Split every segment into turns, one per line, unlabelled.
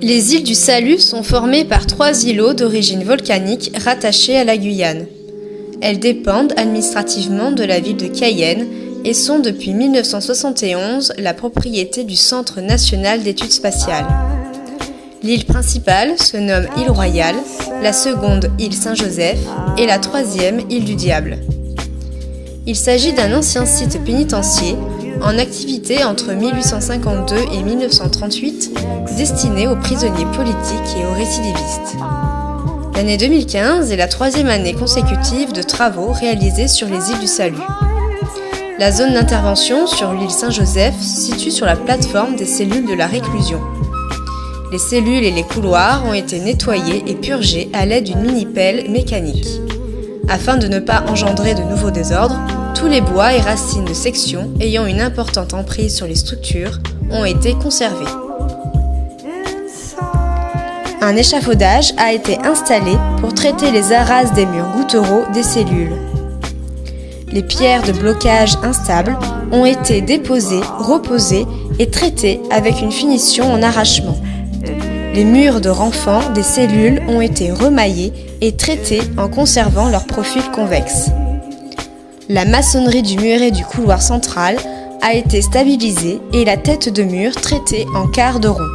Les îles du Salut sont formées par 3 îlots d'origine volcanique rattachés à la Guyane. Elles dépendent administrativement de la ville de Cayenne et sont depuis 1971 la propriété du Centre national d'études spatiales. L'île principale se nomme île Royale, la seconde île Saint-Joseph et la troisième île du Diable. Il s'agit d'un ancien site pénitentiaire en activité entre 1852 et 1938, destiné aux prisonniers politiques et aux récidivistes. L'année 2015 est la 3e année consécutive de travaux réalisés sur les îles du Salut. La zone d'intervention sur l'île Saint-Joseph se situe sur la plateforme des cellules de la réclusion. Les cellules et les couloirs ont été nettoyés et purgés à l'aide d'une mini-pelle mécanique. Afin de ne pas engendrer de nouveaux désordres, tous les bois et racines de section ayant une importante emprise sur les structures ont été conservés. Un échafaudage a été installé pour traiter les arases des murs gouttereaux des cellules. Les pierres de blocage instables ont été déposées, reposées et traitées avec une finition en arrachement. Les murs de renfort des cellules ont été remaillés et traités en conservant leur profil convexe. La maçonnerie du muret du couloir central a été stabilisée et la tête de mur traitée en quart de rond.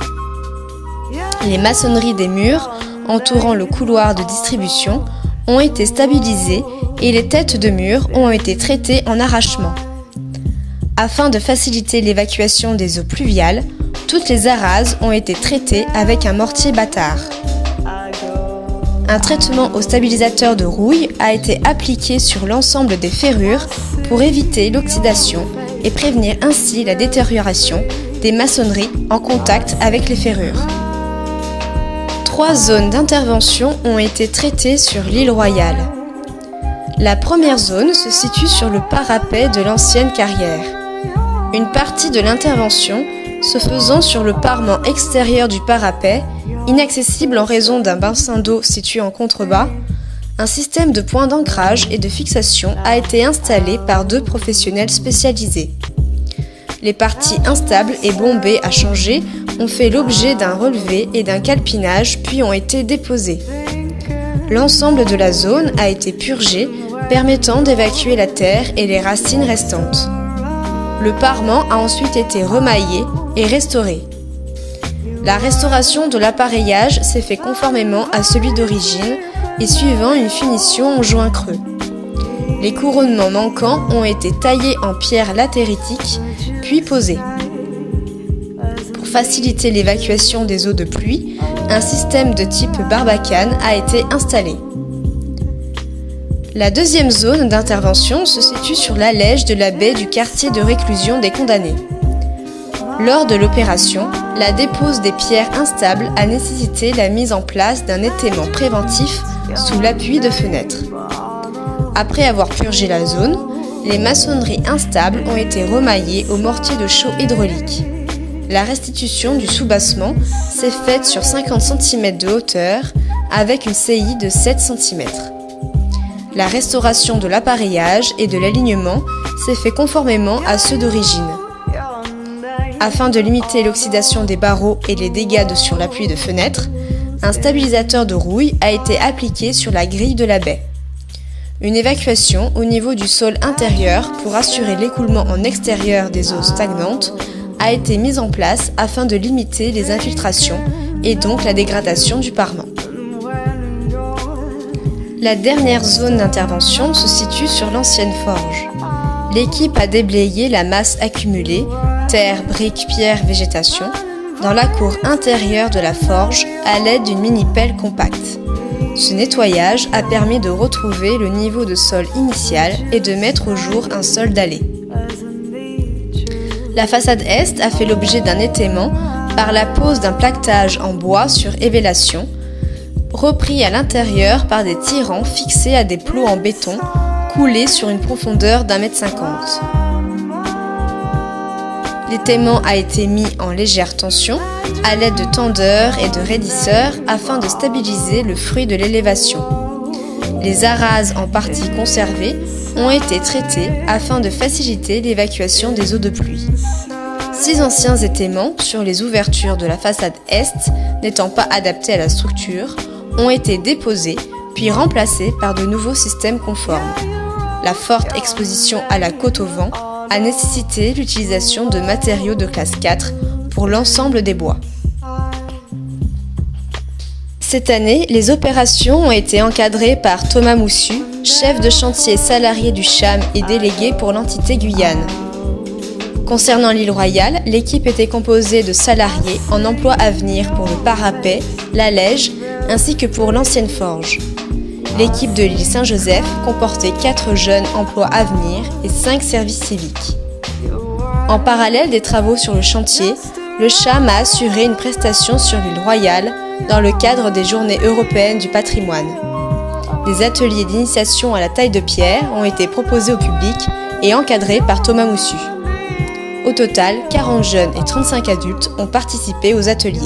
Les maçonneries des murs entourant le couloir de distribution ont été stabilisées et les têtes de mur ont été traitées en arrachement. Afin de faciliter l'évacuation des eaux pluviales, toutes les arases ont été traitées avec un mortier bâtard. Un traitement au stabilisateur de rouille a été appliqué sur l'ensemble des ferrures pour éviter l'oxydation et prévenir ainsi la détérioration des maçonneries en contact avec les ferrures. 3 zones d'intervention ont été traitées sur l'île Royale. La première zone se situe sur le parapet de l'ancienne carrière. Une partie de l'intervention se faisant sur le parement extérieur du parapet, inaccessible en raison d'un bassin d'eau situé en contrebas, un système de points d'ancrage et de fixation a été installé par 2 professionnels spécialisés. Les parties instables et bombées à changer ont fait l'objet d'un relevé et d'un calpinage puis ont été déposées. L'ensemble de la zone a été purgé, permettant d'évacuer la terre et les racines restantes. Le parement a ensuite été remaillé et restauré. La restauration de l'appareillage s'est fait conformément à celui d'origine et suivant une finition en joint creux. Les couronnements manquants ont été taillés en pierre latéritique puis posés. Pour faciliter l'évacuation des eaux de pluie, un système de type Barbacane a été installé. La deuxième zone d'intervention se situe sur l'allège de la baie du quartier de réclusion des condamnés. Lors de l'opération, la dépose des pierres instables a nécessité la mise en place d'un étaiement préventif sous l'appui de fenêtres. Après avoir purgé la zone, les maçonneries instables ont été remaillées au mortier de chaux hydraulique. La restitution du soubassement s'est faite sur 50 cm de hauteur avec une CI de 7 cm. La restauration de l'appareillage et de l'alignement s'est fait conformément à ceux d'origine. Afin de limiter l'oxydation des barreaux et les dégâts sur l'appui de fenêtres, un stabilisateur de rouille a été appliqué sur la grille de la baie. Une évacuation au niveau du sol intérieur pour assurer l'écoulement en extérieur des eaux stagnantes a été mise en place afin de limiter les infiltrations et donc la dégradation du parement. La dernière zone d'intervention se situe sur l'ancienne forge. L'équipe a déblayé la masse accumulée, terre, briques, pierres, végétation, dans la cour intérieure de la forge à l'aide d'une mini-pelle compacte. Ce nettoyage a permis de retrouver le niveau de sol initial et de mettre au jour un sol dallé. La façade est a fait l'objet d'un étaiement par la pose d'un plaquetage en bois sur évélation, repris à l'intérieur par des tirants fixés à des plots en béton coulés sur une profondeur d'1,50 m. L'étaiement a été mis en légère tension à l'aide de tendeurs et de raidisseurs afin de stabiliser le fruit de l'élévation. Les arases en partie conservées ont été traitées afin de faciliter l'évacuation des eaux de pluie. 6 anciens étaiements sur les ouvertures de la façade est, n'étant pas adaptés à la structure, ont été déposés puis remplacés par de nouveaux systèmes conformes. La forte exposition à la côte au vent a nécessité l'utilisation de matériaux de classe 4 pour l'ensemble des bois. Cette année, les opérations ont été encadrées par Thomas Moussu, chef de chantier salarié du CHAM et délégué pour l'entité Guyane. Concernant l'île Royale, l'équipe était composée de salariés en emploi à venir pour le parapet, l'allège, ainsi que pour l'ancienne forge. L'équipe de l'île Saint-Joseph comportait 4 jeunes emplois à venir et 5 services civiques. En parallèle des travaux sur le chantier, le CHAM a assuré une prestation sur l'île Royale dans le cadre des Journées européennes du patrimoine. Des ateliers d'initiation à la taille de pierre ont été proposés au public et encadrés par Thomas Moussu. Au total, 40 jeunes et 35 adultes ont participé aux ateliers.